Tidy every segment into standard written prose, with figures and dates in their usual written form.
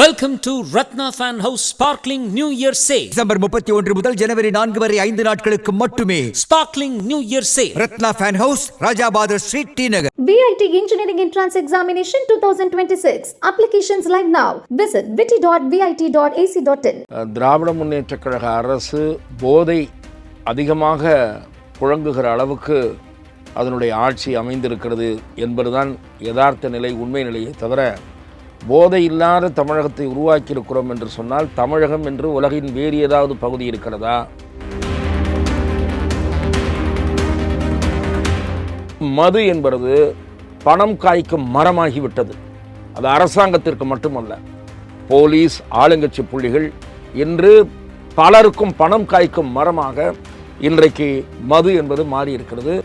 Welcome to Ratna Fan House Sparkling New Year Sale. December 31 முதல் ஜனவரி 4 வரை 5 நாட்களுக்கு மட்டுமே. Sparkling New Year Sale. Ratna Fan House, Rajabadur Street, T Nagar. VIT Engineering Entrance Examination 2026. Applications live now. Visit vit.vit.ac.in. திராவிட முன்னேற்றக் கழக அரசு போதை அதிகமாக புழங்குகிற அளவுக்கு அதனுடைய ஆட்சி அமைந்திருக்கிறது என்பதுதான் யதார்த்த நிலை, உண்மை நிலையை தவிர போதை இல்லாத தமிழகத்தை உருவாக்கியிருக்கிறோம் என்று சொன்னால் தமிழகம் என்று உலகின் வேறு ஏதாவது பகுதி இருக்கிறதா? மது என்பது பணம் காய்க்கும் மரமாகிவிட்டது. அது அரசாங்கத்திற்கு மட்டுமல்ல, போலீஸ், ஆளுங்கட்சி புள்ளிகள் என்று பலருக்கும் பணம் காய்க்கும் மரமாக இன்றைக்கு மது என்பது மாறியிருக்கிறது.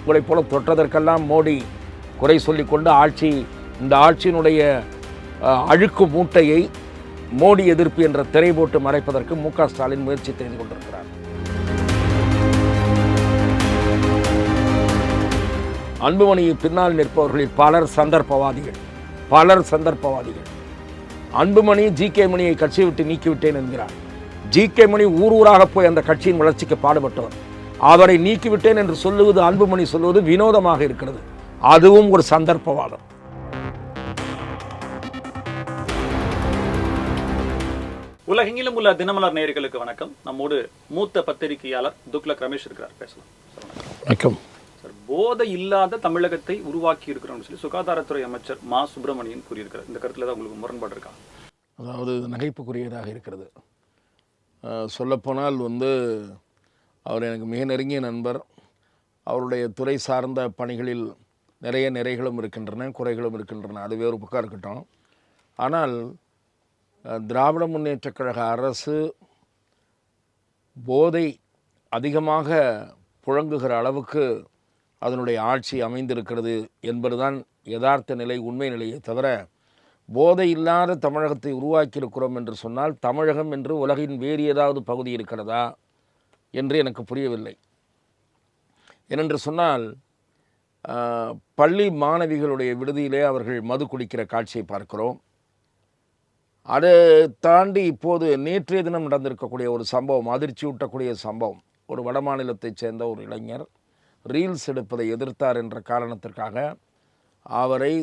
உங்களைப் போல தொட்டதற்கெல்லாம் மோடி குறை சொல்லிக்கொண்டு இந்த ஆட்சியினுடைய அழுக்கு மூட்டையை மோடி எதிர்ப்பு என்ற திரை போட்டு மறைப்பதற்கு மு.க. ஸ்டாலின் முயற்சி செய்து கொண்டிருக்கிறார். அன்புமணி பின்னால் நிற்பவர்களில் பலர் சந்தர்ப்பவாதிகள். அன்புமணி ஜி.கே. மணியை கட்சியை விட்டு நீக்கிவிட்டேன் என்கிறார். ஜி.கே. மணி ஊராக போய் அந்த கட்சியின் வளர்ச்சிக்கு பாடுபட்டவர். அவரை நீக்கிவிட்டேன் என்று சொல்லுவது, அன்புமணி சொல்லுவது வினோதமாக இருக்கிறது. அதுவும் ஒரு சந்தர்ப்பவாதம். உலகெங்கிலும் உள்ள தினமலர் நேயர்களுக்கு வணக்கம். நம்மோடு மூத்த பத்திரிகையாளர் துக்ளக் ரமேஷ் இருக்கிறார், பேசலாம். வணக்கம் சார். போதை இல்லாத தமிழகத்தை உருவாக்கி இருக்கிறோம்னு சொல்லி சுகாதாரத்துறை அமைச்சர் மா. சுப்பிரமணியன் கூறியிருக்கிறார். இந்த கருத்துல தான் உங்களுக்கு முரண்பாடு இருக்கா? அதாவது நகைப்புக்குரியதாக இருக்கிறது. சொல்லப்போனால் அவர் எனக்கு மிக நெருங்கிய நண்பர். அவருடைய துறை சார்ந்த பணிகளில் நிறைய நிறைகளும் இருக்கின்றன, குறைகளும் இருக்கின்றன. அது வேறு பக்கம் இருக்கட்டும். ஆனால் திராவிட முன்னேற்றக் கழக அரசு போதை அதிகமாக புழங்குகிற அளவுக்கு அதனுடைய ஆட்சி அமைந்திருக்கிறது என்பதுதான் யதார்த்த நிலை, உண்மை நிலையை தவிர போதை இல்லாத தமிழகத்தை உருவாக்கியிருக்கிறோம் என்று சொன்னால் தமிழகம் என்று உலகின் வேறு ஏதாவது பகுதி இருக்கிறதா என்று எனக்கு புரியவில்லை. ஏனென்று சொன்னால் பள்ளி மாணவிகளுடைய விடுதியிலே அவர்கள் மது குடிக்கிற காட்சியை பார்க்கிறோம். அதை தாண்டி இப்போது நேற்றைய தினம் நடந்திருக்கக்கூடிய ஒரு சம்பவம், அதிர்ச்சியூட்டக்கூடிய சம்பவம். ஒரு வடமாநிலத்தைச் சேர்ந்த ஒரு இளைஞர் ரீல்ஸ் எடுப்பதை எதிர்த்தார் என்ற காரணத்திற்காக அவரை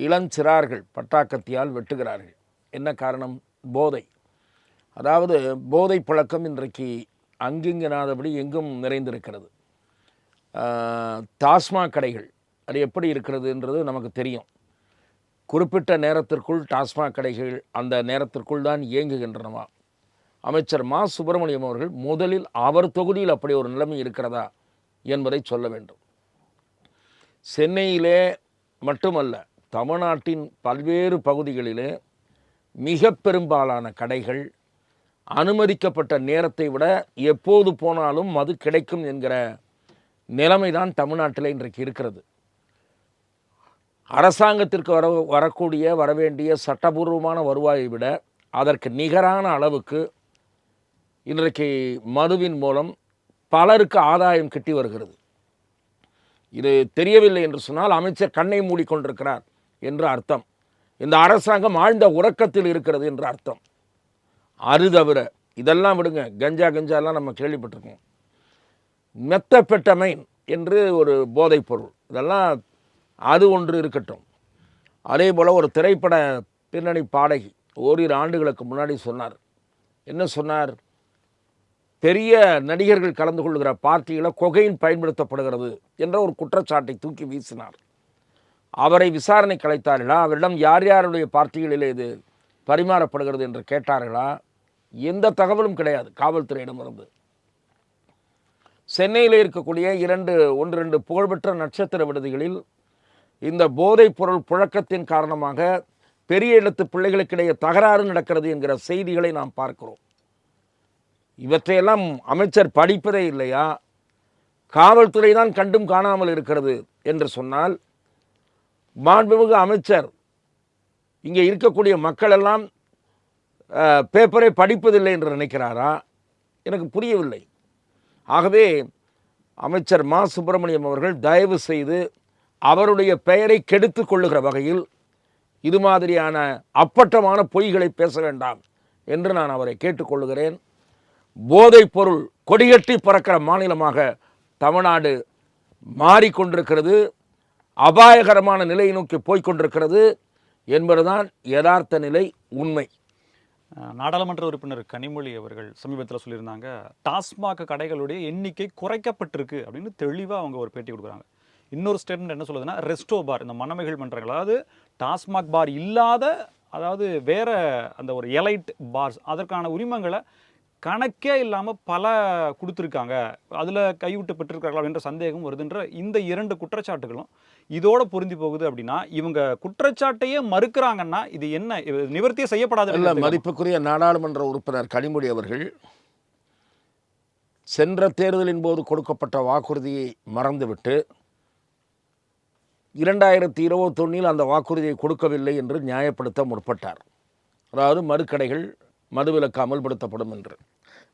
இளஞ்சிறார்கள் பட்டாக்கத்தியால் வெட்டுகிறார்கள். என்ன காரணம்? போதை. அதாவது போதை பழக்கம் இன்றைக்கு அங்கிங்கனாதபடி எங்கும் நிறைந்திருக்கிறது. டாஸ்மாக் கடைகள் அது எப்படி இருக்கிறதுன்றது நமக்கு தெரியும். குறிப்பிட்ட நேரத்திற்குள் டாஸ்மாக் கடைகள் அந்த நேரத்திற்குள் தான் இயங்குகின்றனவா? அமைச்சர் மா. சுப்பிரமணியம் அவர்கள் முதலில் அவர் தொகுதியில் அப்படி ஒரு நிலைமை இருக்கிறதா என்பதை சொல்ல வேண்டும். சென்னையிலே மட்டுமல்ல, தமிழ்நாட்டின் பல்வேறு பகுதிகளிலே மிக பெரும்பாலான கடைகள் அனுமதிக்கப்பட்ட நேரத்தை விட எப்போது போனாலும் மது கிடைக்கும் என்கிற நிலைமைதான் தமிழ்நாட்டில் இன்றைக்கு இருக்கிறது. அரசாங்கத்திற்கு வரவேண்டிய சட்டபூர்வமான வருவாயை விட அதற்கு நிகரான அளவுக்கு இன்றைக்கு மதுவின் மூலம் பலருக்கு ஆதாயம் கிட்டி வருகிறது. இது தெரியவில்லை என்று சொன்னால் அமைச்சர் கண்ணை மூடிக்கொண்டிருக்கிறார் என்று அர்த்தம். இந்த அரசாங்கம் ஆழ்ந்த உறக்கத்தில் இருக்கிறது என்று அர்த்தம். அது தவிர இதெல்லாம் விடுங்க, கஞ்சாலாம் நம்ம கேள்விப்பட்டிருக்கோம். மெத்தபெட்டமைன் என்று ஒரு போதைப் பொருள், இதெல்லாம் அது ஒன்று இருக்கட்டும். அதே போல் ஒரு திரைப்பட பின்னணி பாடகி ஓரிரு ஆண்டுகளுக்கு முன்னாடி சொன்னார். என்ன சொன்னார்? பெரிய நடிகர்கள் கலந்து கொள்கிற பார்ட்டியில் கொகைன் பயன்படுத்தப்படுகிறது என்ற ஒரு குற்றச்சாட்டை தூக்கி வீசினார். அவரை விசாரணைக்கு அழைத்தார்களா? அவரிடம் யார் யாருடைய பார்ட்டிகளில் இது பரிமாறப்படுகிறது என்று கேட்டார்களா? எந்த தகவலும் கிடையாது காவல்துறையிடமிருந்து. சென்னையில் இருக்கக்கூடிய ஒன்று ரெண்டு புகழ்பெற்ற நட்சத்திர விடுதிகளில் இந்த போதைப் பொருள் புழக்கத்தின் காரணமாக பெரிய இடத்து பிள்ளைகளுக்கிடையே தகராறு நடக்கிறது என்கிற செய்திகளை நாம் பார்க்கிறோம். இவற்றையெல்லாம் அமைச்சர் படிப்பதே இல்லையா? காவல்துறை தான் கண்டும் காணாமல் இருக்கிறது என்று சொன்னால் மாண்புமிகு அமைச்சர் இங்கே இருக்கக்கூடிய மக்கள் எல்லாம் பேப்பரை படிப்பதில்லை என்று நினைக்கிறாரா? எனக்கு புரியவில்லை. ஆகவே அமைச்சர் மா. சுப்பிரமணியம் அவர்கள் தயவு செய்து அவருடைய பெயரை கெடுத்து கொள்ளுகிற வகையில் இது மாதிரியான அப்பட்டமான பொய்களை பேச வேண்டாம் என்று நான் அவரை கேட்டுக்கொள்கிறேன். போதைப் பொருள் கொடிகட்டி பறக்கிற மாநிலமாக தமிழ்நாடு மாறிக்கொண்டிருக்கிறது, அபாயகரமான நிலையை நோக்கி போய்கொண்டிருக்கிறது என்பதுதான் யதார்த்த நிலை, உண்மை. நாடாளுமன்ற உறுப்பினர் கனிமொழி அவர்கள் சமீபத்தில் சொல்லியிருந்தாங்க, டாஸ்மாக் கடைகளுடைய எண்ணிக்கை குறைக்கப்பட்டிருக்கு அப்படின்னு தெளிவாக அவங்க ஒரு பேட்டி கொடுக்குறாங்க. இன்னொரு ஸ்டேட்மெண்ட் என்ன சொல்லுதுன்னா, ரெஸ்டோ பார், இந்த மணமகள் மன்றங்கள், அதாவது டாஸ்மாக் பார் இல்லாத, அதாவது வேற அந்த ஒரு எலைட் பார்ஸ், அதற்கான உரிமங்களை கணக்கே இல்லாமல் பல கொடுத்துருக்காங்க, அதில் கைவிட்டு பெற்றிருக்காங்களா என்ற சந்தேகம் வருதுன்ற இந்த 2 குற்றச்சாட்டுகளும் இதோட பொருந்தி போகுது. அப்படின்னா இவங்க குற்றச்சாட்டையே மறுக்கிறாங்கன்னா இது என்ன, நிவர்த்தியே செய்யப்படாத இல்லை. மதிப்புக்குரிய நாடாளுமன்ற உறுப்பினர் கனிமொழி அவர்கள் சென்ற தேர்தலின் போது கொடுக்கப்பட்ட வாக்குறுதியை மறந்துவிட்டு 2021 அந்த வாக்குறுதியை கொடுக்கவில்லை என்று நியாயப்படுத்த முற்பட்டார். அதாவது மதுக்கடைகள் மதுவிலக்கு அமல்படுத்தப்படும் என்று.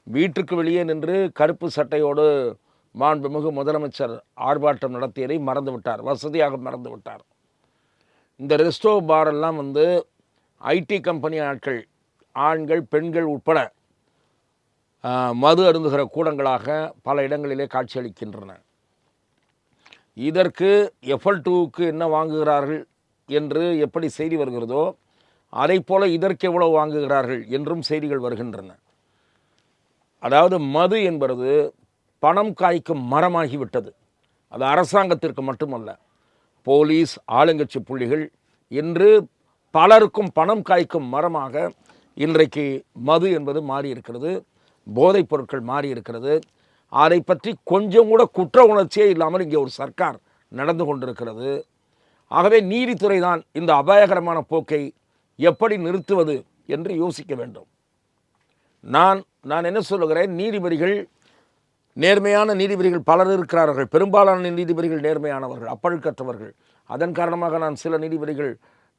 வீட்டுக்கு வெளியே நின்று கருப்பு சட்டையோடு மாண்புமிகு முதலமைச்சர் ஆர்ப்பாட்டம் நடத்தியதை மறந்துவிட்டார், வசதியாக மறந்துவிட்டார். இந்த ரெஸ்டோ பாரெல்லாம் ஐடி கம்பெனி ஆட்கள், ஆண்கள் பெண்கள் உட்பட மது அருந்துகிற கூடங்களாக பல இடங்களிலே காட்சியளிக்கின்றன. இதற்கு FL2க்கு என்ன வாங்குகிறார்கள் என்று எப்படி செய்தி வருகிறதோ அதை போல இதற்கு எவ்வளவு வாங்குகிறார்கள் என்றும் செய்திகள் வருகின்றன. அதாவது மது என்பது பணம் காய்க்கும் மரமாகிவிட்டது. அது அரசாங்கத்திற்கு மட்டுமல்ல, போலீஸ், ஆளுங்கட்சி புள்ளிகள் என்று பலருக்கும் பணம் காய்க்கும் மரமாக இன்றைக்கு மது என்பது மாறி இருக்கிறது, போதைப் பொருட்கள் மாறி இருக்கிறது. அதை பற்றி கொஞ்சம் கூட குற்ற உணர்ச்சியே இல்லாமல் இங்கே ஒரு சர்க்கார் நடந்து கொண்டிருக்கிறது. ஆகவே நீதித்துறை தான் இந்த அபாயகரமான போக்கை எப்படி நிறுத்துவது என்று யோசிக்க வேண்டும். நான் என்ன சொல்லுகிறேன், நீதிபதிகள் நேர்மையான நீதிபதிகள் பலர் இருக்கிறார்கள், பெரும்பாலான நீதிபதிகள் நேர்மையானவர்கள், அப்பழுக்கற்றவர்கள். அதன் காரணமாக நான் சில நீதிபதிகள்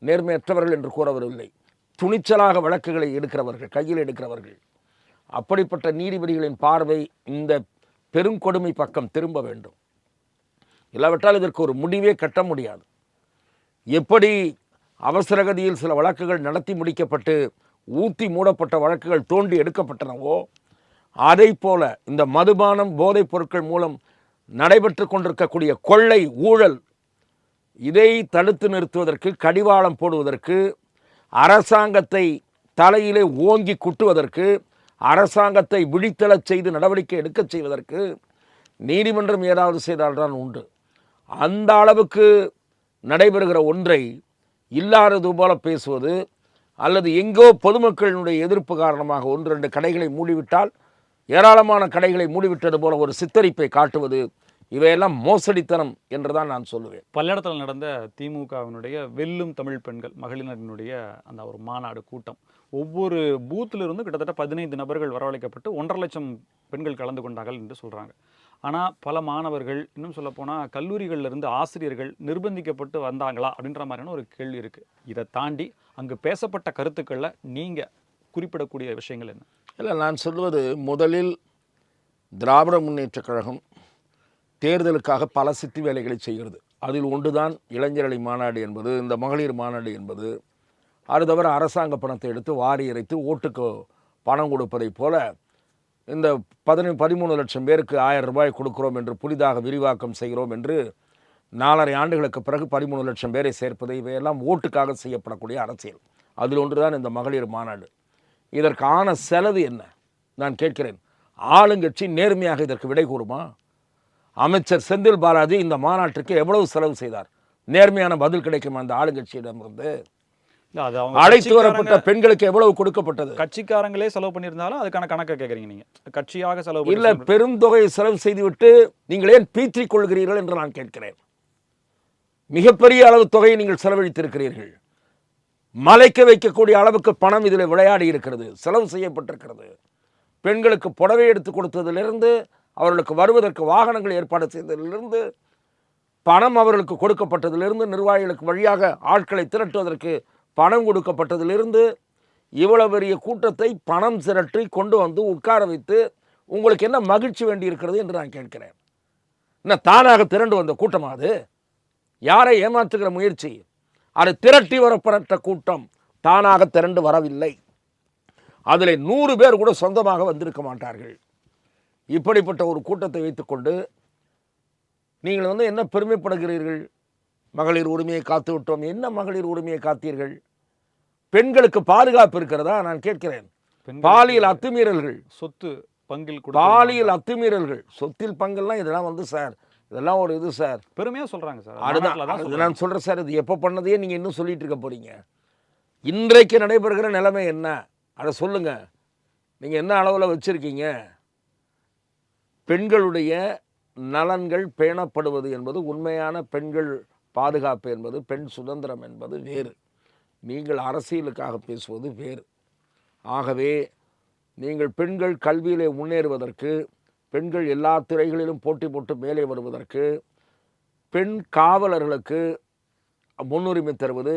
நேர்மையற்றவர்கள் என்று கூறவில்லை. துணிச்சலாக வழக்குகளை எடுக்கிறவர்கள், கையில் எடுக்கிறவர்கள். அப்படிப்பட்ட நீதிபதிகளின் பார்வை இந்த பெருங்கொடுமை பக்கம் திரும்ப வேண்டும். இல்லாவிட்டால் இதற்கு ஒரு முடிவே கட்ட முடியாது. எப்படி அவசரகதியில் சில வழக்குகள் நடத்தி முடிக்கப்பட்டு ஊற்றி மூடப்பட்ட வழக்குகள் தோண்டி எடுக்கப்பட்டனவோ அதை போல இந்த மதுபானம், போதைப் பொருட்கள் மூலம் நடைபெற்று கொண்டிருக்கக்கூடிய கொள்ளை, ஊழல், இதை தடுத்து நிறுத்துவதற்கு, கடிவாளம் போடுவதற்கு, அரசாங்கத்தை தலையிலே ஓங்கி குட்டுவதற்கு, அரசாங்கத்தை விழித்தெழச் செய்து நடவடிக்கை எடுக்க செய்வதற்கு நீதிமன்றம் ஏதாவது செய்தால்தான் உண்டு. அந்த அளவுக்கு நடைபெறுகிற ஒன்றை இல்லாதது போல பேசுவது, அல்லது எங்கோ பொதுமக்களினுடைய எதிர்ப்பு காரணமாக 1-2 கடைகளை மூடிவிட்டால் ஏராளமான கடைகளை மூடிவிட்டது போல ஒரு சித்தரிப்பை காட்டுவது, இவையெல்லாம் மோசடித்தனம் என்றுதான் நான் சொல்லுவேன். பல்லடத்தில் நடந்த திமுகவினுடைய வெல்லும் தமிழ் பெண்கள் மகளிரினுடைய அந்த ஒரு மாநாடு கூட்டம், ஒவ்வொரு பூத்திலிருந்து கிட்டத்தட்ட 15 நபர்கள் வரவழைக்கப்பட்டு 1.5 லட்சம் பெண்கள் கலந்து கொண்டார்கள் என்று சொல்கிறாங்க. ஆனால் பல மாணவர்கள், இன்னும் சொல்லப்போனால் கல்லூரிகளிலிருந்து ஆசிரியர்கள் நிர்பந்திக்கப்பட்டு வந்தாங்களா அப்படின்ற மாதிரியான ஒரு கேள்வி இருக்குது. இதை தாண்டி அங்கு பேசப்பட்ட கருத்துக்களில் நீங்கள் குறிப்பிடக்கூடிய விஷயங்கள் என்ன? இல்லை, நான் சொல்வது, முதலில் திராவிட முன்னேற்றக் கழகம் தேர்தலுக்காக பல சித்தி வேலைகளை செய்கிறது. அதில் ஒன்றுதான் இளைஞரணி மாநாடு என்பது, இந்த மகளிர் மாநாடு என்பது. அது தவிர அரசாங்க பணத்தை எடுத்து வாரி இறைத்து ஓட்டுக்கு பணம் கொடுப்பதை போல இந்த 13 லட்சம் பேருக்கு 1000 ரூபாய் கொடுக்கிறோம் என்று புதிதாக விரிவாக்கம் செய்கிறோம் என்று 4.5 ஆண்டுகளுக்கு பிறகு 13 லட்சம் பேரை சேர்ப்பது, இவையெல்லாம் ஓட்டுக்காக செய்யப்படக்கூடிய அரசியல். அதில் ஒன்றுதான் இந்த மகளிர் மாநாடு. இதற்கான செலவு என்ன நான் கேட்கிறேன். ஆளுங்கட்சி நேர்மையாக இதற்கு விடை கூறுமா? அமைச்சர் செந்தில் பாலாஜி இந்த மாநாட்டிற்கு எவ்வளவு செலவு செய்தார்? நேர்மையான பதில் கிடைக்கும் அந்த ஆளுங்கட்சியிடமிருந்து? அழைத்து வரப்பட்ட பெண்களுக்கு எவ்வளவு கொடுக்கப்பட்டது? கட்சிக்காரங்களே செலவு பண்ணியிருந்தாலும் அதுக்கான கணக்கை கேட்குறீங்க நீங்க. கட்சியாக செலவு இல்ல, பெருந்தொகையை செலவு செய்துவிட்டு நீங்கள் ஏன் பீற்றிக் கொள்கிறீர்கள் என்று நான் கேட்கிறேன். மிகப்பெரிய அளவு தொகையை நீங்கள் செலவழித்திருக்கிறீர்கள். மலைக்க வைக்கக்கூடிய அளவுக்கு பணம் இதில் விளையாடி இருக்கிறது, செலவு செய்யப்பட்டிருக்கிறது. பெண்களுக்கு புடவை எடுத்து கொடுத்ததிலிருந்து, அவர்களுக்கு வருவதற்கு வாகனங்கள் ஏற்பாடு செய்ததிலிருந்து, பணம் அவர்களுக்கு கொடுக்கப்பட்டதிலிருந்து, நிர்வாகிகளுக்கு வழியாக ஆட்களை திரட்டுவதற்கு பணம் கொடுக்கப்பட்டதிலிருந்து, இவ்வளவு பெரிய கூட்டத்தை பணம் திரட்டி கொண்டு வந்து உட்கார வைத்து உங்களுக்கு என்ன மகிழ்ச்சி வேண்டி இருக்கிறது என்று நான் கேட்கிறேன். என்ன தானாக திரண்டு வந்த கூட்டமா அது? யாரை ஏமாற்றுகிற முயற்சி? அது திரட்டி வரப்பட்ட கூட்டம், தானாக திரண்டு வரவில்லை. அதில் 100 பேர் கூட சொந்தமாக வந்திருக்க மாட்டார்கள். இப்படிப்பட்ட ஒரு கூட்டத்தை வைத்துக்கொண்டு நீங்கள் என்ன பெருமைப்படுகிறீர்கள்? மகளிர் உரிமையை காத்து விட்டோம். என்ன மகளிர் உரிமையை காத்தீர்கள்? பெண்களுக்கு பாதுகாப்பு இருக்கிறதா? நான் கேட்கிறேன். பாலியல் அத்துமீறல்கள், சொத்து பங்கில் பாலியல் அத்துமீறல்கள், சொத்தில் பங்கெல்லாம் இதெல்லாம் சார், இதெல்லாம் ஒரு இது சார், பெருமையா சொல்றாங்க சார். அதுதான் நான் சொல்றேன் சார். இது எப்போ பண்ணதையே நீங்க இன்னும் சொல்லிட்டு இருக்க போறீங்க. இன்றைக்கு நடைபெறுகிற நிலைமை என்ன, அதை சொல்லுங்க. நீங்க என்ன அளவில் வச்சிருக்கீங்க? பெண்களுடைய நலன்கள் பேணப்படுவது என்பது, உண்மையான பெண்கள் பாதுகாப்பு என்பது, பெண் சுதந்திரம் என்பது வேறு. நீங்கள் அரசியலுக்காக பேசுவது வேறு. ஆகவே நீங்கள் பெண்கள் கல்வியிலே முன்னேறுவதற்கு, பெண்கள் எல்லா துறைகளிலும் போட்டி போட்டு மேலே வருவதற்கு, பெண் காவலர்களுக்கு முன்னுரிமை தருவது,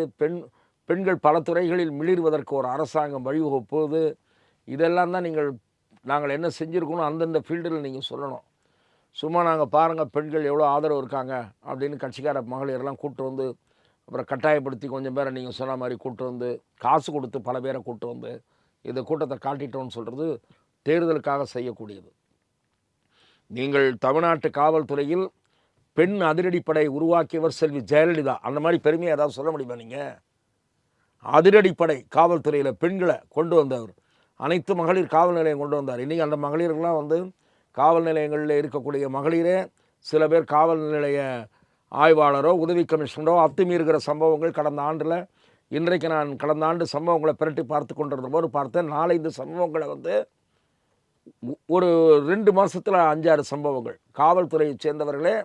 பெண்கள் பல துறைகளில் மிளிர்வதற்கு ஒரு அரசாங்கம் வழிவகுப்பது, இதெல்லாம் தான் நாங்கள் என்ன செஞ்சுருக்கணும் அந்தந்த ஃபீல்டில் நீங்கள் சொல்லணும். சும்மா நாங்கள் பாருங்கள் பெண்கள் எவ்வளோ ஆதரவு இருக்காங்க அப்படின்னு கட்சிக்கார மகளிரெல்லாம் கூப்பிட்டு வந்து, அப்புறம் கட்டாயப்படுத்தி கொஞ்சம் பேரை நீங்கள் சொன்ன மாதிரி கூப்பிட்டு வந்து, காசு கொடுத்து பல பேரை கூப்பிட்டு வந்து இந்த கூட்டத்தை காட்டிட்டோன்னு சொல்கிறது தேர்தலுக்காக செய்யக்கூடியது. நீங்கள் தமிழ்நாட்டு காவல்துறையில் பெண் அதிரடிப்படை உருவாக்கியவர் செல்வி ஜெயலலிதா. அந்த மாதிரி பெருமையாக ஏதாவது சொல்ல முடியுமா? நீங்கள் அதிரடிப்படை காவல்துறையில் பெண்களை கொண்டு வந்தவர், அனைத்து மகளிர் காவல் நிலையம் கொண்டு வந்தார். இன்றைக்கி அந்த மகளிர்கள்லாம் காவல் நிலையங்களில் இருக்கக்கூடிய மகளிரே சில பேர் காவல் நிலைய ஆய்வாளரோ உதவி கமிஷனரோ அத்துமீறுகிற சம்பவங்கள் கடந்த ஆண்டில், இன்றைக்கு நான் கடந்த ஆண்டு சம்பவங்களை பிரட்டி பார்த்து கொண்டிருந்த போது பார்த்தேன். 4-5 சம்பவங்களை ஒரு 2 மாதத்தில் 5-6 சம்பவங்கள் காவல்துறையைச் சேர்ந்தவர்களே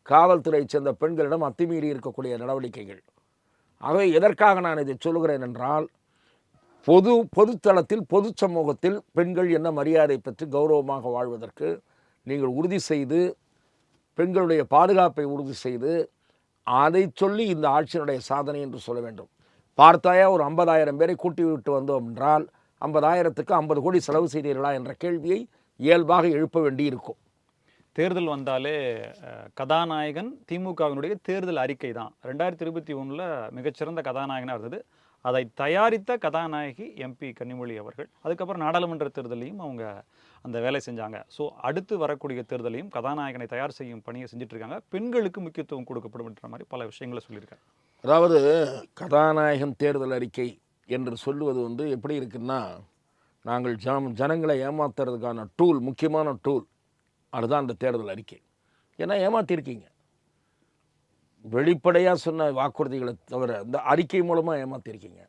காவல்துறையைச் சேர்ந்த பெண்களிடம் அத்துமீறி இருக்கக்கூடிய நடவடிக்கைகள். ஆகவே எதற்காக நான் இதை சொல்கிறேன் என்றால், பொதுத்தளத்தில் பொது சமூகத்தில் பெண்கள் என்ன மரியாதை பெற்று கௌரவமாக வாழ்வதற்கு நீங்கள் உறுதி செய்து, பெண்களுடைய பாதுகாப்பை உறுதி செய்து, அதை சொல்லி இந்த ஆட்சியினுடைய சாதனை என்று சொல்ல வேண்டும். பார்த்தாயா ஒரு 50,000 பேரை கூட்டி விட்டு வந்தோம் என்றால் 50,000க்கு 50 கோடி செலவு செய்தீர்களா என்ற கேள்வியை இயல்பாக எழுப்ப வேண்டி இருக்கும். தேர்தல் வந்தாலே கதாநாயகன் திமுகவினுடைய தேர்தல் அறிக்கை தான் 2021 மிகச்சிறந்த கதாநாயகனாக இருந்தது. அதை தயாரித்த கதாநாயகி எம்பி கனிமொழி அவர்கள். அதுக்கப்புறம் நாடாளுமன்ற தேர்தலையும் அவங்க அந்த வேலை செஞ்சாங்க. ஸோ அடுத்து வரக்கூடிய தேர்தலையும் கதாநாயகனை தயார் செய்யும் பணியை செஞ்சுட்டு இருக்காங்க. பெண்களுக்கு முக்கியத்துவம் கொடுக்கப்படும்ன்ற மாதிரி பல விஷயங்களை சொல்லியிருக்காங்க. அதாவது கதாநாயகன் தேர்தல் அறிக்கை என்று சொல்லுவது எப்படி இருக்குன்னா, நாங்கள் ஜனங்களை ஏமாத்துறதுக்கான டூல், முக்கியமான டூல் அதுதான் அந்த தேர்தல் அறிக்கை. ஏன்னா ஏமாற்றிருக்கீங்க. வெளிப்படையாக சொன்ன வாக்குறுதிகளை தவிர இந்த அறிக்கை மூலமாக ஏமாற்றிருக்கீங்க.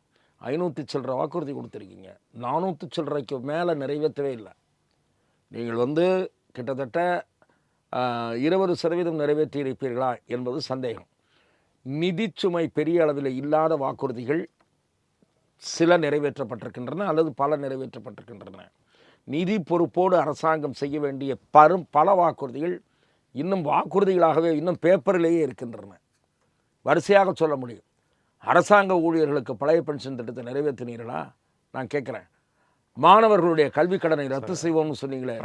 500 சில்லற வாக்குறுதி கொடுத்துருக்கீங்க. 400 சில்லறைக்கு மேலே நிறைவேற்றவே இல்லை. நீங்கள் கிட்டத்தட்ட 20% நிறைவேற்றியிருப்பீர்களா என்பது சந்தேகம். நிதிச்சுமை பெரிய அளவில் இல்லாத வாக்குறுதிகள் சில நிறைவேற்றப்பட்டிருக்கின்றன, அல்லது பல நிறைவேற்றப்பட்டிருக்கின்றன. நிதி பொறுப்போடு அரசாங்கம் செய்ய வேண்டிய பல வாக்குறுதிகள் இன்னும் வாக்குறுதிகளாகவே இன்னும் பேப்பரிலேயே இருக்கின்றன. வரிசையாக சொல்ல முடியும். அரசாங்க ஊழியர்களுக்கு பழைய பென்ஷன் திட்டத்தை நிறைவேற்றினீர்களா? நான் கேட்குறேன். மாணவர்களுடைய கல்வி கடனை ரத்து செய்வோம்னு சொன்னீங்களே,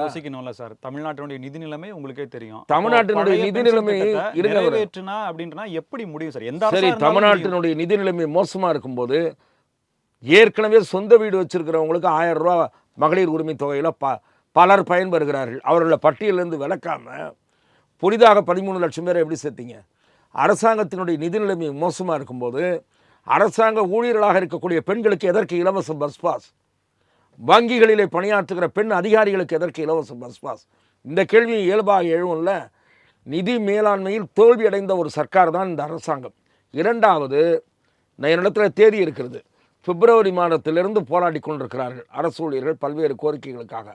யோசிக்கணும்ல சார். தமிழ்நாட்டினுடைய நிதி நிலைமை உங்களுக்கே தெரியும். தமிழ்நாட்டினுடைய நிதி நிலைமை நிறைவேற்றினா அப்படின்றனா எப்படி முடியும் சார்? எந்த சரி, தமிழ்நாட்டினுடைய நிதி நிலைமை மோசமாக இருக்கும்போது ஏற்கனவே சொந்த வீடு வச்சிருக்கிறவங்களுக்கு 1000 ரூபா மகளிர் உரிமை தொகையில் பலர் பயன்பெறுகிறார்கள். அவர்களை பட்டியலிருந்து விலக்காமல் புதிதாக 13 லட்சம் பேரை எப்படி சேர்த்தீங்க? அரசாங்கத்தினுடைய நிதி நிலைமை மோசமாக இருக்கும்போது அரசாங்க ஊழியர்களாக இருக்கக்கூடிய பெண்களுக்கு எதற்கு இலவச பஸ் பாஸ்? வங்கிகளிலே பணியாற்றுகிற பெண் அதிகாரிகளுக்கு எதற்கு இலவச பஸ் பாஸ்? இந்த கேள்வி இயல்பாக எழுவும்ல. நிதி மேலாண்மையில் தோல்வி அடைந்த ஒரு சர்க்கார் தான் இந்த அரசாங்கம். இரண்டாவது, என்னிடத்தில் தேதி இருக்கிறது. பிப்ரவரி மாதத்திலிருந்து போராடி கொண்டிருக்கிறார்கள் அரசு ஊழியர்கள் பல்வேறு கோரிக்கைகளுக்காக.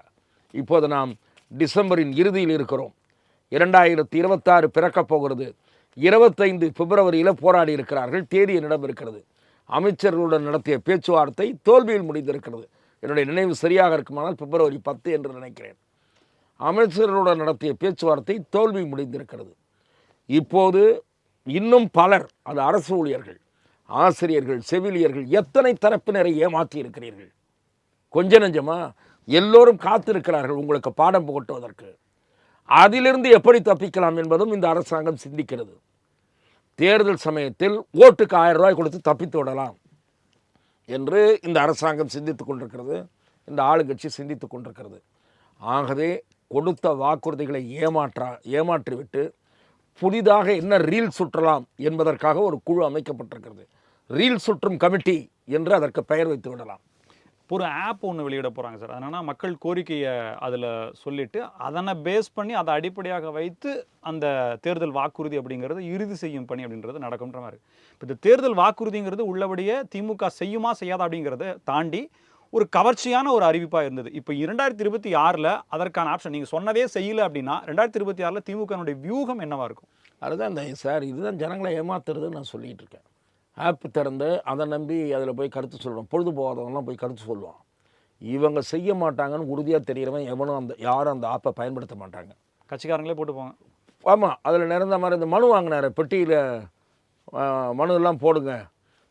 இப்போது நாம் டிசம்பரின் இறுதியில் இருக்கிறோம். 2026 பிறக்கப் போகிறது. 25 பிப்ரவரியில் போராடி இருக்கிறார்கள். தேதி என்னிடம் இருக்கிறது. அமைச்சர்களுடன் நடத்திய பேச்சுவார்த்தை தோல்வியில் முடிந்திருக்கிறது. என்னுடைய நினைவு சரியாக இருக்குமானால் பிப்ரவரி 10 என்று நினைக்கிறேன். அமைச்சர்களுடன் நடத்திய பேச்சுவார்த்தை தோல்வி முடிந்திருக்கிறது. இப்போது இன்னும் பலர், அது அரசு ஊழியர்கள், ஆசிரியர்கள், செவிலியர்கள், எத்தனை தரப்பினரை ஏமாற்றி இருக்கிறீர்கள்? கொஞ்ச நெஞ்சமா? எல்லோரும் காத்திருக்கிறார்கள் உங்களுக்கு பாடம் புகட்டுவதற்கு. அதிலிருந்து எப்படி தப்பிக்கலாம் என்பதும் இந்த அரசாங்கம் சிந்திக்கிறது. தேர்தல் சமயத்தில் ஓட்டுக்கு 1000 ரூபாய் கொடுத்து தப்பித்து விடலாம் என்று இந்த அரசாங்கம் சிந்தித்து கொண்டிருக்கிறது, இந்த ஆளுங்கட்சி சிந்தித்து கொண்டிருக்கிறது. ஆகவே கொடுத்த வாக்குறுதிகளை ஏமாற்றிவிட்டு புதிதாக என்ன ரீல் சுற்றலாம் என்பதற்காக ஒரு குழு அமைக்கப்பட்டிருக்கிறது. ரீல் சுற்றும் கமிட்டி என்று அதற்கு பெயர் வைத்து விடலாம். ஒரு ஆப் ஒன்று வெளியிட போகிறாங்க சார். அதனால் மக்கள் கோரிக்கையை அதில் சொல்லிவிட்டு அதனை பேஸ் பண்ணி அதை அடிப்படையாக வைத்து அந்த தேர்தல் வாக்குறுதி அப்படிங்கிறது இறுதி செய்யும் பணி அப்படின்றது நடக்கும்ன்ற மாதிரி. இப்போ இந்த தேர்தல் வாக்குறுதிங்கிறது உள்ளபடியே திமுக செய்யுமா செய்யாதா அப்படிங்கிறத தாண்டி ஒரு கவர்ச்சியான ஒரு அறிவிப்பாக இருந்தது. இப்போ 2026 அதற்கான ஆப்ஷன் நீங்கள் சொன்னதே செய்யலை அப்படின்னா 2026 திமுகனுடைய வியூகம் என்னவாக இருக்கும்? அதுதான் சார், இதுதான் ஜனங்களை ஏமாத்துறதுன்னு நான் சொல்லிகிட்டு இருக்கேன். ஆப் திறந்து அதை நம்பி அதில் போய் கருத்து சொல்லுவோம். பொழுது போகாதவங்களாம் போய் கருத்து சொல்லுவான். இவங்க செய்ய மாட்டாங்கன்னு உறுதியாக தெரிகிறவன் எவனும் யாரும் அந்த ஆப்பை பயன்படுத்த மாட்டாங்க. கட்சிக்காரங்களே போட்டுப்பாங்க. ஆமாம், அதில் நிறைந்த மாதிரி இந்த மனு வாங்கினார், பெட்டியில் மனுலாம் போடுங்க,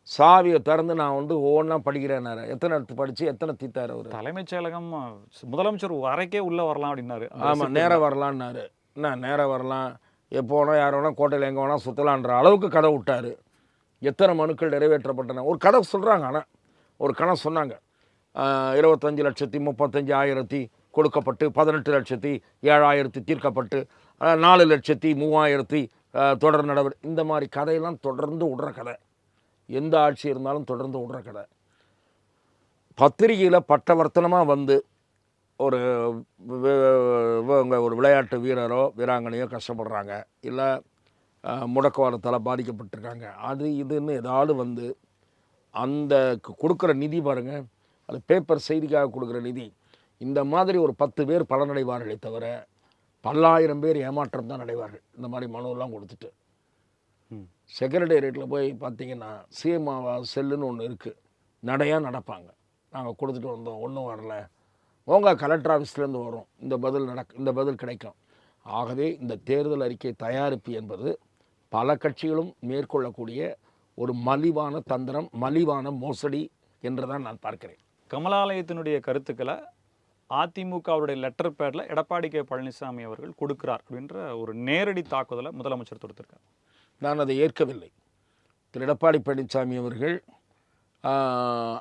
சாவியை திறந்து நான் ஒவ்வொன்றா படிக்கிறேன்னாரு. எத்தனை எடுத்து படித்து எத்தனை தீத்தார் அவர்? தலைமைச் செயலகம் முதலமைச்சர் அறைக்கே உள்ளே வரலாம் அப்படின்னாரு. ஆமாம், நேராக வரலான்னாரு. என்ன நேராக வரலாம், எப்போ வேணால் யார் வேணால் கோட்டையில் எங்கே வேணால் சுற்றலான்ற அளவுக்கு கதை விட்டார். எத்தனை மனுக்கள் நிறைவேற்றப்பட்டன ஒரு கதை சொல்கிறாங்க. ஆனால் ஒரு கணக்கு சொன்னாங்க, 25,35,000 கொடுக்கப்பட்டு 18,07,000 தீர்க்கப்பட்டு 4,03,000 தொடர் நடவடிக்கை. இந்த மாதிரி கதையெல்லாம் தொடர்ந்து விடுற கதை, எந்த ஆட்சி இருந்தாலும் தொடர்ந்து விடுற கதை. பத்திரிகையில் பட்டவர்த்தனமாக வந்து ஒரு விளையாட்டு வீரரோ வீராங்கனையோ கஷ்டப்படுறாங்க, இல்லை முடக்கவாதத்தால் பாதிக்கப்பட்டிருக்காங்க, அது இதுன்னு ஏதாவது வந்து அந்த கொடுக்குற நிதி பாருங்கள், அது பேப்பர் செய்திக்காக கொடுக்குற நிதி. இந்த மாதிரி ஒரு 10 பேர் பலனடைவார்களே தவிர பல்லாயிரம் பேர் ஏமாற்றம் தான் அடைவார்கள். இந்த மாதிரி மனுவெல்லாம் கொடுத்துட்டு செக்ரட்டேரியட்டில் போய் பார்த்தீங்கன்னா சிஎம்ஆவா செல்லுன்னு ஒன்று இருக்குது, நடையாக நடப்பாங்க. நாங்கள் கொடுத்துட்டு வந்தோம், ஒன்றும் வரல, உங்கள் கலெக்டர் ஆஃபீஸ்லேருந்து வரும், இந்த பதில் கிடைக்கும். ஆகவே இந்த தேர்தல் அறிக்கை தயாரிப்பு என்பது பல கட்சிகளும் மேற்கொள்ளக்கூடிய ஒரு மலிவான தந்திரம், மலிவான மோசடி என்று தான் நான் பார்க்கிறேன். கமலாலயத்தினுடைய கருத்துக்களை அதிமுகவுடைய லெட்டர் பேடில் எடப்பாடி கே பழனிசாமி அவர்கள் கொடுக்கிறார் அப்படின்ற ஒரு நேரடி தாக்குதலை முதலமைச்சர் தொடுத்திருக்கார். நான் அதை ஏற்கவில்லை. திரு எடப்பாடி பழனிசாமி அவர்கள்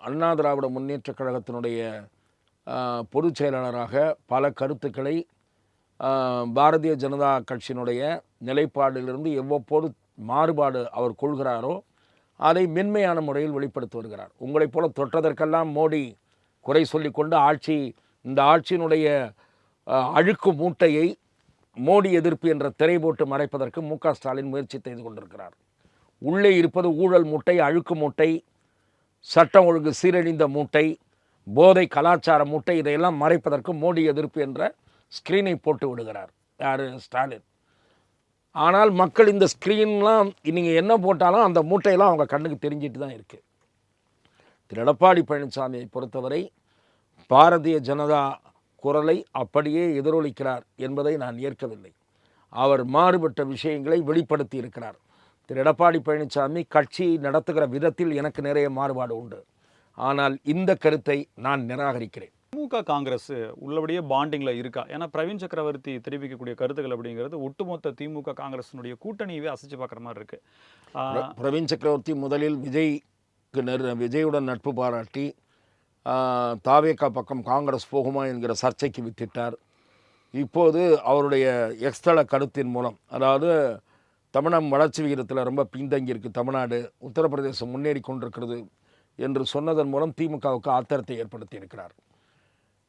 அண்ணா திராவிட முன்னேற்றக் கழகத்தினுடைய பொதுச் செயலாளராக பல கருத்துக்களை பாரதிய ஜனதா கட்சியினுடைய நிலைப்பாடிலிருந்து எவ்வப்போது மாறுபாடு அவர் கொள்கிறாரோ அதை மென்மையான முறையில் வெளிப்படுத்தி வருகிறார். உங்களைப் போல தொட்டதற்கெல்லாம் மோடி குறை சொல்லி கொண்டு இந்த ஆட்சியினுடைய அழுக்கு மூட்டையை மோடி எதிர்ப்பு என்ற திரை போட்டு மறைப்பதற்கு மு.க. ஸ்டாலின் முயற்சி செய்து கொண்டிருக்கிறார். உள்ளே இருப்பது ஊழல் மூட்டை, அழுக்கு மூட்டை, சட்டம் ஒழுங்கு சீரழிந்த மூட்டை, போதை கலாச்சார மூட்டை, இதையெல்லாம் மறைப்பதற்கு மோடி எதிர்ப்பு என்ற ஸ்க்ரீனை போட்டு விடுகிறார் யார்? ஸ்டாலின். ஆனால் மக்கள் இந்த ஸ்க்ரீன்லாம் நீங்கள் என்ன போட்டாலும் அந்த மூட்டையெல்லாம் அவங்க கண்ணுக்கு தெரிஞ்சிட்டு தான் இருக்குது. திரு எடப்பாடி பழனிசாமியை பொறுத்தவரை பாரதிய ஜனதா குரலை அப்படியே எதிரொலிக்கிறார் என்பதை நான் ஏற்கவில்லை. அவர் மாறுபட்ட விஷயங்களை வெளிப்படுத்தி இருக்கிறார். திரு எடப்பாடி பழனிசாமி கட்சியை நடத்துகிற விதத்தில் எனக்கு நிறைய மாறுபாடு உண்டு. ஆனால் இந்த கருத்தை நான் நிராகரிக்கிறேன். திமுக காங்கிரஸ் உள்ளபடியே பாண்டிங்கில் இருக்கா? ஏன்னா பிரவீன் சக்கரவர்த்தி தெரிவிக்கக்கூடிய கருத்துக்கள் அப்படிங்கிறது ஒட்டுமொத்த திமுக காங்கிரஸினுடைய கூட்டணியவே அசைச்சு பார்க்குற மாதிரி இருக்கு. பிரவீன் சக்கரவர்த்தி முதலில் விஜயுடன் நட்பு பாராட்டி தாவேகா பக்கம் காங்கிரஸ் போகுமா என்கிற சர்ச்சைக்கு வித்திட்டார். இப்போது அவருடைய எக்ஸ்தல கருத்தின் மூலம், அதாவது தமிழகம் வளர்ச்சி விகிதத்தில் ரொம்ப பின்தங்கி இருக்குது தமிழ்நாடு, உத்தரப்பிரதேசம் முன்னேறி கொண்டிருக்கிறது என்று சொன்னதன் மூலம் திமுகவுக்கு ஆத்திரத்தை ஏற்படுத்தி இருக்கிறார்.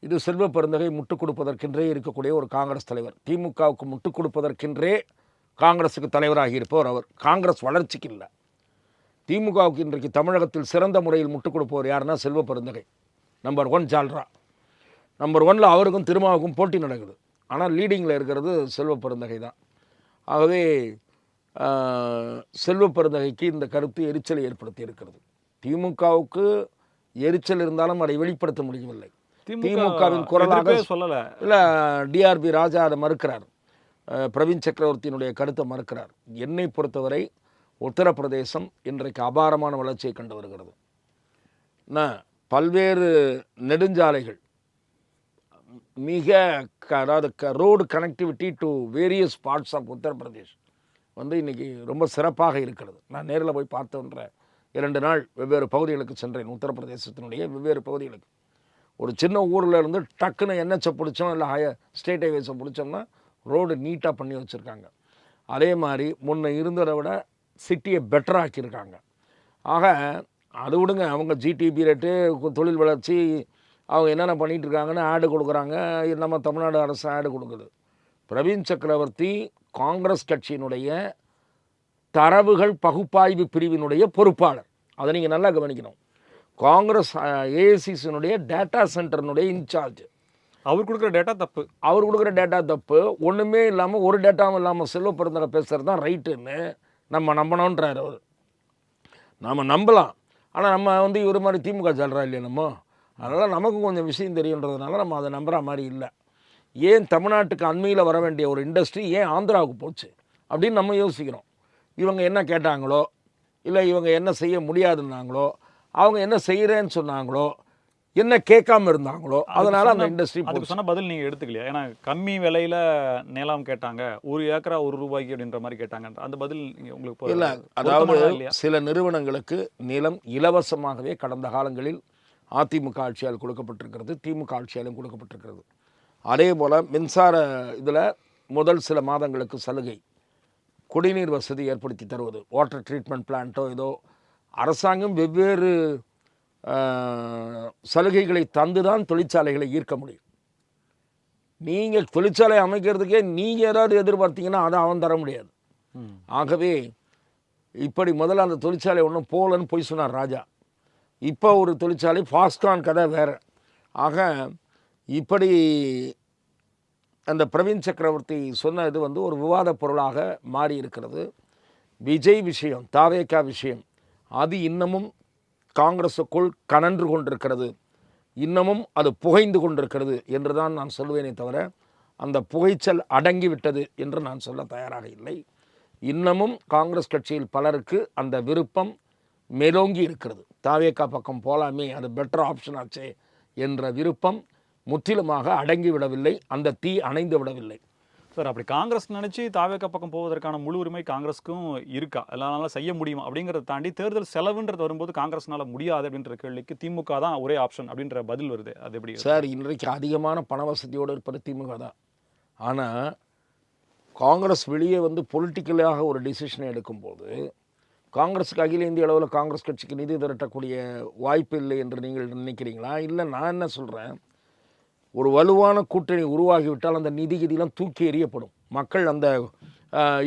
இது செல்வ பெருந்தகை முட்டுக் கொடுப்பதற்கென்றே இருக்கக்கூடிய ஒரு காங்கிரஸ் தலைவர். திமுகவுக்கு முட்டுக் கொடுப்பதற்கென்றே காங்கிரஸுக்கு தலைவராகி இருப்பவர் அவர். காங்கிரஸ் வளர்ச்சிக்கு இல்லை. திமுகவுக்கு இன்றைக்கு தமிழகத்தில் சிறந்த முறையில் முட்டுக் கொடுப்பவர் யாருன்னா செல்வ பெருந்தகை. நம்பர் 1 ஜால்ரா. நம்பர் 1ல் அவருக்கும் திருமாவுக்கும் போட்டி நடக்குது. ஆனால் லீடிங்கில் இருக்கிறது செல்வ பெருந்தகை தான். ஆகவே செல்வ பெருந்தகைக்கு இந்த கருத்து எரிச்சலை ஏற்படுத்தி இருக்கிறது. திமுகவுக்கு எரிச்சல் இருந்தாலும் அதை வெளிப்படுத்த முடியவில்லை. திமுகவின் குரலாக சொல்லல. இல்லை, டிஆர்பி ராஜா அதை மறுக்கிறார். பிரவீன் சக்கரவர்த்தியினுடைய கருத்தை மறுக்கிறார். என்னை பொறுத்தவரை உத்தரப்பிரதேசம் இன்றைக்கு அபாரமான வளர்ச்சியை கண்டு வருகிறது. பல்வேறு நெடுஞ்சாலைகள், மிக அதாவது road connectivity to various parts of Uttar Pradesh வந்து இன்றைக்கி ரொம்ப சிறப்பாக இருக்கிறது. நான் நேரில் போய் பார்த்தோன்ற 2 நாள் வெவ்வேறு பகுதிகளுக்கு சென்றேன். உத்தரப்பிரதேசத்தினுடைய வெவ்வேறு பகுதிகளுக்கு. ஒரு சின்ன ஊரில் இருந்து டக்குன்னு என்ஹெச்சை பிடிச்சோம், இல்லை ஸ்டேட் ஹைவேஸை பிடிச்சோம்னா ரோடு நீட்டாக பண்ணி வச்சுருக்காங்க. அதே மாதிரி முன்ன இருந்ததை விட சிட்டியை பெட்டராக ஆக்கியிருக்காங்க. ஆக அது விடுங்க, அவங்க ஜிடிபி ரேட்டு, தொழில் வளர்ச்சி, அவங்க என்னென்ன பண்ணிகிட்டு இருக்காங்கன்னு ஆடு கொடுக்குறாங்க. நம்ம தமிழ்நாடு அரசு ஆடு கொடுக்குது. பிரவீன் சக்கரவர்த்தி காங்கிரஸ் கட்சியினுடைய தரவுகள் பகுப்பாய்வு பிரிவினுடைய பொறுப்பாளர். அதை நீங்கள் நல்லா கவனிக்கணும். காங்கிரஸ் ஏஐசிசியினுடைய டேட்டா சென்டர்னுடைய இன்சார்ஜ். அவர் கொடுக்குற டேட்டா தப்பு. அவர் கொடுக்குற டேட்டா தப்பு. ஒன்றுமே இல்லாமல், ஒரு டேட்டாவும் இல்லாமல் செல்வ பிறந்தரை பேசுகிறது தான் ரைட்டுன்னு நம்ம நம்பணுன்றார் அவர். நாம் நம்பலாம். ஆனால் நம்ம வந்து இவர் மாதிரி திமுக சொல்கிறா இல்லையா நம்ம, அதனால் நமக்கும் கொஞ்சம் விஷயம் தெரியுன்றதுனால நம்ம அதை நம்புகிற மாதிரி இல்லை. ஏன் தமிழ்நாட்டுக்கு அண்மையில் வர வேண்டிய ஒரு இண்டஸ்ட்ரி ஏன் ஆந்திராவுக்கு போச்சு அப்படின்னு நம்ம யோசிக்கிறோம். இவங்க என்ன கேட்டாங்களோ, இல்லை இவங்க என்ன செய்ய முடியாதுன்னாங்களோ, அவங்க என்ன செய்கிறேன்னு சொன்னாங்களோ, என்ன கேட்காம இருந்தாங்களோ, அதனால் அந்த இண்டஸ்ட்ரி அதுக்கு சொன்ன பதில் நீங்கள் எடுத்துக்கலையா? ஏன்னா கம்மி விலையில் நிலம் கேட்டாங்க, 1 ஏக்கரா 1 ரூபாய்க்கு அப்படின்ற மாதிரி கேட்டாங்க. அந்த பதில் உங்களுக்கு இல்லை. அதாவது சில நிறுவனங்களுக்கு நிலம் இலவசமாகவே கடந்த காலங்களில் அதிமுக ஆட்சியால் கொடுக்கப்பட்டிருக்கிறது, திமுக ஆட்சியாலும் கொடுக்கப்பட்டிருக்கிறது. அதே போல் மின்சார இதில் முதல் சில மாதங்களுக்கு சலுகை, குடிநீர் வசதி ஏற்படுத்தி தருவது, வாட்டர் ட்ரீட்மெண்ட் பிளான்ட்டோ ஏதோ அரசாங்கம் வெவ்வேறு சலுகைகளை தந்து தான் தொழிற்சாலைகளை ஈர்க்க முடியும். நீங்கள் தொழிற்சாலை அமைக்கிறதுக்கே நீங்கள் ஏதாவது எதிர்பார்த்தீங்கன்னா அதை அவன் தர முடியாது. ஆகவே இப்படி முதல்ல அந்த தொழிற்சாலை ஒன்றும் போகலன்னு போய் சொன்னார் ராஜா. இப்போ ஒரு தொழிற்சாலை, ஃபாஸ்கான் கதை வேறு. ஆக இப்படி அந்த பிரவீன் சக்கரவர்த்தி சொன்ன இது வந்து ஒரு விவாத பொருளாக மாறி இருக்கிறது. விஜய் விஷயம், தாவேகா விஷயம், அது இன்னமும் காங்கிரஸுக்குள் கனன்று கொண்டிருக்கிறது, இன்னமும் அது புகைந்து கொண்டிருக்கிறது என்று தான் நான் சொல்வேனே தவிர அந்த புகைச்சல் அடங்கிவிட்டது என்று நான் சொல்ல தயாராக இல்லை. இன்னமும் காங்கிரஸ் கட்சியில் பலருக்கு அந்த விருப்பம் மேலோங்கி இருக்கிறது. தாவேகா பக்கம் போகலாமே, அது பெட்டர் ஆப்ஷன் ஆச்சே என்ற விருப்பம் முற்றிலுமாக அடங்கிவிடவில்லை, அந்த தீ அணைந்து விடவில்லை. சார், அப்படி காங்கிரஸ் நினச்சி தாவேகா பக்கம் போவதற்கான முழு உரிமை காங்கிரஸுக்கும் இருக்கா? எல்லாம் செய்ய முடியுமா அப்படிங்கிறத தாண்டி தேர்தல் செலவுன்றது வரும்போது காங்கிரஸ்னால முடியாது அப்படின்ற கேள்விக்கு திமுக தான் ஒரே ஆப்ஷன் அப்படின்ற பதில் வருது. அது எப்படி சார்? இன்றைக்கு அதிகமான பண வசதியோடு இருப்பது திமுக தான். ஆனால் காங்கிரஸ் வெளியே வந்து பொலிட்டிக்கலாக ஒரு டிசிஷனை எடுக்கும்போது காங்கிரஸுக்கு அகில இந்திய அளவில் காங்கிரஸ் கட்சிக்கு நிதி திரட்டக்கூடிய வாய்ப்பு இல்லை என்று நீங்கள் நினைக்கிறீங்களா? இல்லை, நான் என்ன சொல்கிறேன், ஒரு வலுவான கூட்டணி உருவாகிவிட்டால் அந்த நிதியெல்லாம் தூக்கி எறியப்படும். மக்கள் அந்த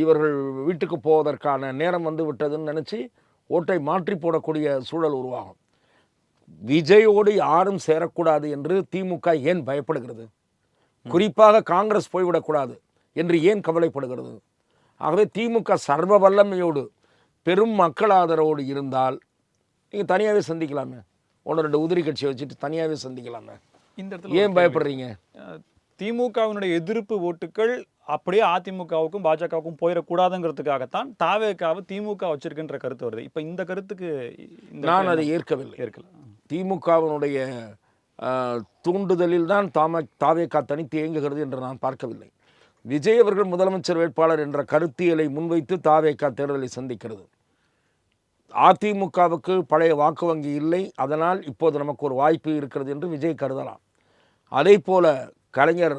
இவர்கள் வீட்டுக்கு போவதற்கான நேரம் வந்து விட்டதுன்னு நினச்சி ஓட்டை மாற்றி போடக்கூடிய சூழல் உருவாகும். விஜயோடு யாரும் சேரக்கூடாது என்று திமுக ஏன் பயப்படுகிறது? குறிப்பாக காங்கிரஸ் போய்விடக்கூடாது என்று ஏன் கவலைப்படுகிறது? ஆகவே திமுக சர்வ வல்லமையோடு பெரும் மக்கள் ஆதரவோடு இருந்தால் நீங்கள் தனியாகவே சந்திக்கலாமே. 1-2 உதிரி கட்சியை வச்சுட்டு தனியாகவே சந்திக்கலாமே. இந்த இடத்துல ஏன் பயப்படுறீங்க? திமுகவினுடைய எதிர்ப்பு ஓட்டுகள் அப்படியே அதிமுகவுக்கும் பாஜகவுக்கும் போயிடக்கூடாதுங்கிறதுக்காகத்தான் தாவேகாவை திமுக வச்சிருக்கின்ற கருத்து வருது. இப்போ இந்த கருத்துக்கு நான் அதை ஏற்கல. திமுகவினுடைய தூண்டுதலில் தான் தாவேகா தனித்து இயங்குகிறது என்று நான் பார்க்கவில்லை. விஜய் அவர்கள் முதலமைச்சர் வேட்பாளர் என்ற கருத்தியலை முன்வைத்து தாவேகா தேர்தலை சந்திக்கிறது. அதிமுகவுக்கு பழைய வாக்கு வங்கி இல்லை, அதனால் இப்போது நமக்கு ஒரு வாய்ப்பு இருக்கிறது என்று விஜய் கருதலாம். அதே போல கலைஞர்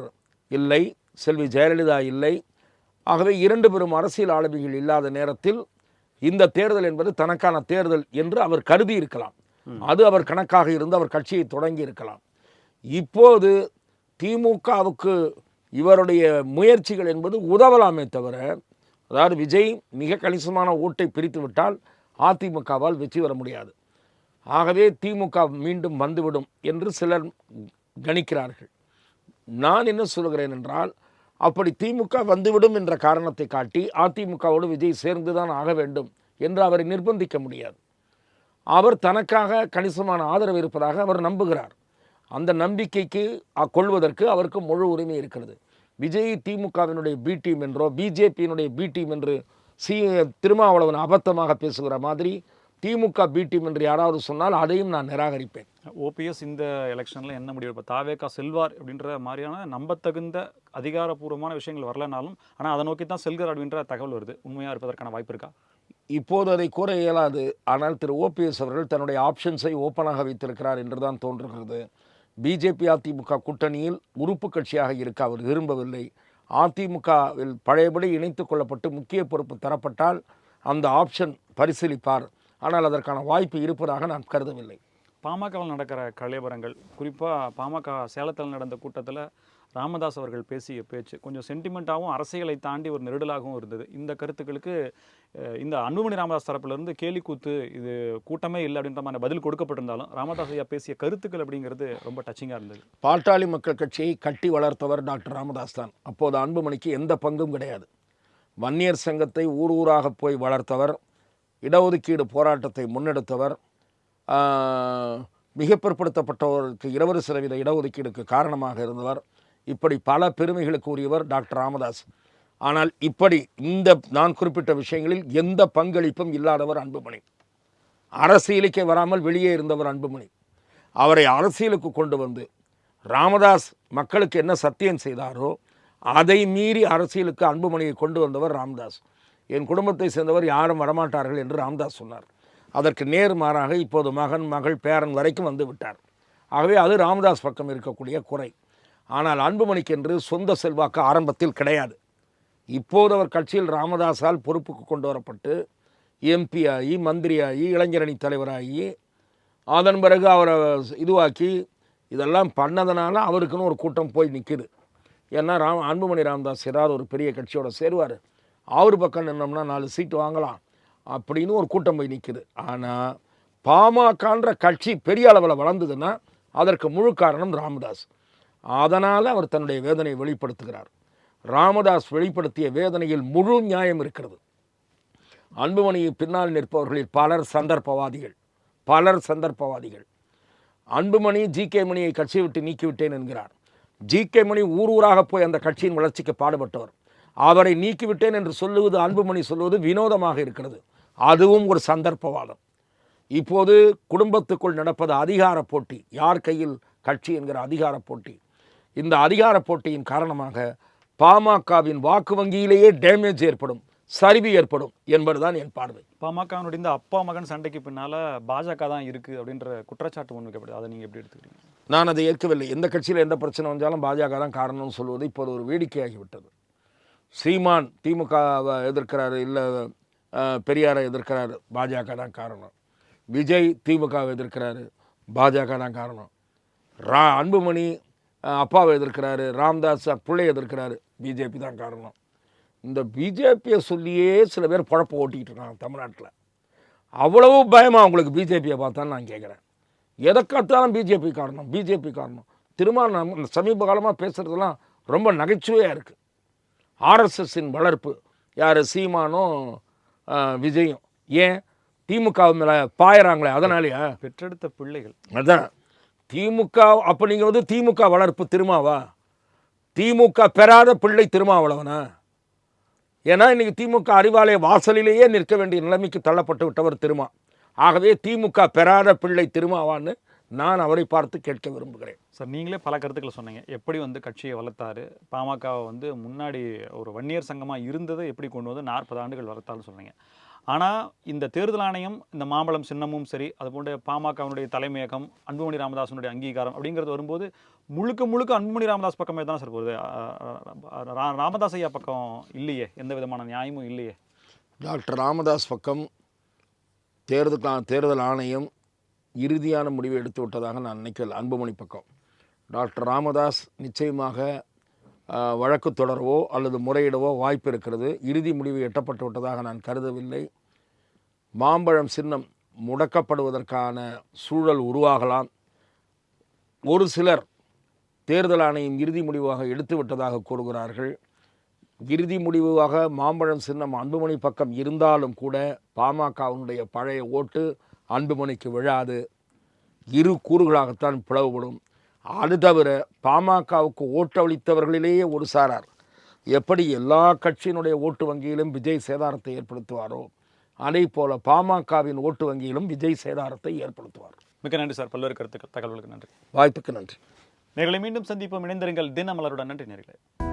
இல்லை, செல்வி ஜெயலலிதா இல்லை. ஆகவே 2 பெரும் அரசியல் ஆளுமைகள் இல்லாத நேரத்தில் இந்த தேர்தல் என்பது தனக்கான தேர்தல் என்று அவர் கருதி இருக்கலாம். அது அவர் கணக்காக இருந்து அவர் கட்சியை தொடங்கி இருக்கலாம். இப்போது திமுகவுக்கு இவருடைய முயற்சிகள் என்பது உதவலாமே தவிர, அதாவது விஜய் மிக கணிசமான ஓட்டை பிரித்து விட்டால் அதிமுகவால் வெற்றி பெற முடியாது. ஆகவே திமுக மீண்டும் வந்துவிடும் என்று சிலர் கணிக்கிறார்கள். நான் என்ன சொல்கிறேன் என்றால், அப்படி திமுக வந்துவிடும் என்ற காரணத்தை காட்டி அதிமுகவோடு விஜய் சேர்ந்துதான் ஆக வேண்டும் என்று அவரை நிர்பந்திக்க முடியாது. அவர் தனக்காக கணிசமான ஆதரவு இருப்பதாக அவர் நம்புகிறார். அந்த நம்பிக்கைக்கு கொள்வதற்கு அவருக்கு முழு உரிமை இருக்கிறது. விஜய் திமுகவினுடைய பி டீம் என்றோ பிஜேபியினுடைய பி டீம் என்று திருமாவளவன் அபத்தமாக பேசுகிற மாதிரி திமுக பி டீம் என்று யாராவது சொன்னால் அதையும் நான் நிராகரிப்பேன். ஓபிஎஸ் இந்த எலெக்ஷனில் என்ன முடிவு இப்போ தாவேகா செல்வார் அப்படின்ற மாதிரியான நம்பத்தகுந்த அதிகாரப்பூர்வமான விஷயங்கள் வரலனாலும் ஆனால் அதை நோக்கி தான் செல்கிறார் அப்படின்ற தகவல் வருது. உண்மையாக இருப்பதற்கான வாய்ப்பு இருக்கா? இப்போது அதை கூற இயலாது. ஆனால் திரு ஓபிஎஸ் அவர்கள் தன்னுடைய ஆப்ஷன்ஸை ஓப்பனாக வைத்திருக்கிறார் என்று தான் தோன்றுகிறது. பிஜேபி அதிமுக கூட்டணியில் உறுப்பு கட்சியாக இருக்க அவர் விரும்பவில்லை. அதிமுகவில் பழையபடி இணைத்து கொள்ளப்பட்டு முக்கிய பொறுப்பு தரப்பட்டால் அந்த ஆப்ஷன் பரிசீலிப்பார். ஆனால் அதற்கான வாய்ப்பு இருப்பதாக நான் கருதவில்லை. பாமகவில் நடக்கிற கலைவரங்கள், குறிப்பாக பாமக சேலத்தில் நடந்த கூட்டத்தில் ராமதாஸ் அவர்கள் பேசிய பேச்சு கொஞ்சம் சென்டிமெண்ட்டாகவும் அரசியலை தாண்டி ஒரு நெருடலாகவும் இருந்தது. இந்த கருத்துக்களுக்கு இந்த அன்புமணி ராமதாஸ் தரப்பிலிருந்து கேலி கூத்து, இது கூட்டமே இல்லை அப்படின்ற மாதிரி பதில் கொடுக்கப்பட்டிருந்தாலும் ராமதாஸ் ஐயா பேசிய கருத்துக்கள் அப்படிங்கிறது ரொம்ப டச்சிங்காக இருந்தது. பாட்டாளி மக்கள் கட்சியை கட்டி வளர்த்தவர் டாக்டர் ராமதாஸ் தான். அப்போது அன்புமணிக்கு எந்த பங்கும் கிடையாது. வன்னியர் சங்கத்தை ஊர் ஊராக போய் வளர்த்தவர், இடஒதுக்கீடு போராட்டத்தை முன்னெடுத்தவர், மிக பிற்படுத்தப்பட்டவருக்கு 20% இடஒதுக்கீடுக்கு காரணமாக இருந்தவர். இப்படி பல பெருமைகளுக்கு உரியவர் டாக்டர் ராமதாஸ். ஆனால் இப்படி இந்த நான் குறிப்பிட்ட விஷயங்களில் எந்த பங்களிப்பும் இல்லாதவர் அன்புமணி. அரசியலுக்கே வராமல் வெளியே இருந்தவர் அன்புமணி. அவரை அரசியலுக்கு கொண்டு வந்து ராமதாஸ் மக்களுக்கு என்ன சத்தியம் செய்தாரோ அதை மீறி அரசியலுக்கு அன்புமணியை கொண்டு வந்தவர் ராமதாஸ். என் குடும்பத்தை சேர்ந்தவர் யாரும் வரமாட்டார்கள் என்று ராமதாஸ் சொன்னார். அதற்கு நேர்மாறாக இப்போது மகன், மகள், பேரன் வரைக்கும் வந்து விட்டார். ஆகவே அது ராமதாஸ் பக்கம் இருக்கக்கூடிய குறை. ஆனால் அன்புமணிக்கு என்று சொந்த செல்வாக்கு ஆரம்பத்தில் கிடையாது. இப்போது அவர் கட்சியில் ராமதாஸால் பொறுப்புக்கு கொண்டு வரப்பட்டு எம்பி ஆகி, மந்திரியாகி, இளைஞரணி தலைவராகி, அதன் பிறகு அவரை இதுவாக்கி இதெல்லாம் பண்ணதுனால அவருக்குன்னு ஒரு கூட்டம் போய் நிற்கிது. ஏன்னா அன்புமணி ராமதாஸ் ஏதாவது ஒரு பெரிய கட்சியோட சேருவார், அவர் பக்கம் நின்னோம்னா 4 சீட்டு வாங்கலாம் அப்படின்னு ஒரு கூட்டம் போய் நிற்குது. ஆனால் பாமகன்ற கட்சி பெரிய அளவில் வளர்ந்ததுன்னா அதற்கு முழு காரணம் ராமதாஸ். அதனால் அவர் தன்னுடைய வேதனையை வெளிப்படுத்துகிறார். ராமதாஸ் வெளிப்படுத்திய வேதனையில் முழு நியாயம் இருக்கிறது. அன்புமணியை பின்னால் நிற்பவர்களில் பலர் சந்தர்ப்பவாதிகள். அன்புமணி ஜி.கே. மணியை கட்சியை விட்டு நீக்கிவிட்டேன் என்கிறார். ஜி.கே. மணி ஊர் ஊராக போய் அந்த கட்சியின் வளர்ச்சிக்கு பாடுபட்டவர். அவரை நீக்கிவிட்டேன் என்று சொல்லுவது, அன்புமணி சொல்வது வினோதமாக இருக்கிறது. அதுவும் ஒரு சந்தர்ப்பவாதம். இப்போது குடும்பத்துக்குள் நடப்பது அதிகார போட்டி, யார் கையில் கட்சி என்கிற அதிகார போட்டி. இந்த அதிகார போட்டியின் காரணமாக பாமகவின் வாக்கு வங்கியிலேயே டேமேஜ் ஏற்படும், சரிவு ஏற்படும் என்பதுதான் என் பார்வை. பாமகவினுடைய இந்த அப்பா மகன் சண்டைக்கு பின்னால் பாஜக தான் இருக்குது அப்படின்ற குற்றச்சாட்டு முன்வைக்கப்படுது. அதை நீங்கள் எப்படி எடுத்துக்கிறீங்க? நான் அதை ஏற்கவில்லை. எந்த கட்சியில் எந்த பிரச்சனை வந்தாலும் பாஜக தான் காரணம்னு சொல்வது இப்போது ஒரு வேடிக்கையாகிவிட்டது. சீமான் திமுகவை எதிர்க்கிறாரு, இல்லை பெரியாரை எதிர்க்கிறாரு, பாஜக தான் காரணம். விஜய் திமுகவை எதிர்க்கிறாரு, பாஜக தான் காரணம். அன்புமணி அப்பாவை எதிர்க்கிறாரு, ராம்தாஸ் பிள்ளை எதிர்க்கிறாரு, பிஜேபி தான் காரணம். இந்த பிஜேபியை சொல்லியே சில பேர் குழப்பம் ஓட்டிக்கிட்டு இருக்காங்க தமிழ்நாட்டில். அவ்வளவு பயமா அவங்களுக்கு பிஜேபியை பார்த்தான்னு நான் கேட்குறேன். எதற்காத்தாலும் பிஜேபி காரணம். திரும்ப சமீப காலமாக பேசுகிறதுலாம் ரொம்ப நகைச்சுவையாக இருக்குது. ஆர்எஸ்எஸ்ஸின் வளர்ப்பு யார், சீமானும் விஜயும். ஏன் திமுக மேலே பாயிறாங்களே, அதனாலயா? பெற்றெடுத்த பிள்ளைகள். அதான் திமுக. அப்போ நீங்கள் வந்து திமுக வளர்ப்பு திருமாவா? திமுக பெறாத பிள்ளை திருமாவளவனா? ஏன்னா இன்றைக்கி திமுக அறிவாலய வாசலிலேயே நிற்க வேண்டிய நிலைமைக்கு தள்ளப்பட்டு விட்டவர் திருமா. ஆகவே திமுக பெறாத பிள்ளை திருமாவான்னு நான் அவரை பார்த்து கேட்க விரும்புகிறேன். சார், நீங்களே பல கருத்துக்களை சொன்னீங்க. எப்படி வந்து கட்சியை வளர்த்தாரு, பாமகவை வந்து முன்னாடி ஒரு வன்னியர் சங்கமாக இருந்ததை எப்படி கொண்டு வந்து 40 ஆண்டுகள் வளர்த்தாருன்னு சொன்னீங்க. ஆனால் இந்த தேர்தல் ஆணையம், இந்த மாம்பழம் சின்னமும் சரி, அதுபோன்ற பாமகவினுடைய தலைமையகம், அன்புமணி ராமதாஸனுடைய அங்கீகாரம் அப்படிங்கிறது வரும்போது முழுக்க அன்புமணி ராமதாஸ் பக்கமே தான் சார் போகுது. ராமதாஸ் ஐயா பக்கம் இல்லையே, எந்த விதமான நியாயமும் இல்லையே. டாக்டர் ராமதாஸ் பக்கம் தேர்தல் ஆணையம் இறுதியான முடிவை எடுத்து விட்டதாக நான் நினைக்கல. அன்புமணி பக்கம் டாக்டர் ராமதாஸ் நிச்சயமாக வழக்கு தொடரவோ அல்லது முறையிடவோ வாய்ப்பு இருக்கிறது. இறுதி முடிவு எட்டப்பட்டு விட்டதாக நான் கருதவில்லை. மாம்பழம் சின்னம் முடக்கப்படுவதற்கான சூழல் உருவாகலாம். ஒரு சிலர் தேர்தல் ஆணையம் இறுதி முடிவாக எடுத்து விட்டதாக கூறுகிறார்கள். இறுதி முடிவாக மாம்பழம் சின்னம் அன்புமணி பக்கம் இருந்தாலும் கூட பாமகவினுடைய பழைய ஓட்டு அன்புமணிக்கு விழாது. இரு கூறுகளாகத்தான் பிளவுபடும். அது தவிர பாமகவுக்கு ஓட்டளித்தவர்களிலேயே ஒரு சாரார் எப்படி எல்லா கட்சியினுடைய ஓட்டு வங்கியிலும் விஜய் சேதாரத்தை ஏற்படுத்துவாரோ அதே போல பாமகவின் ஓட்டு வங்கியிலும் விஜய் சேதாரத்தை ஏற்படுத்துவார். மிக்க நன்றி சார், பல்வேறு கருத்துக்கள் தகவலுக்கு நன்றி. வாய்ப்புக்கு நன்றி. நேர்களை மீண்டும் சந்திப்போம். இணைந்திருங்கள் தினமலருடன். நன்றி நேர்களே.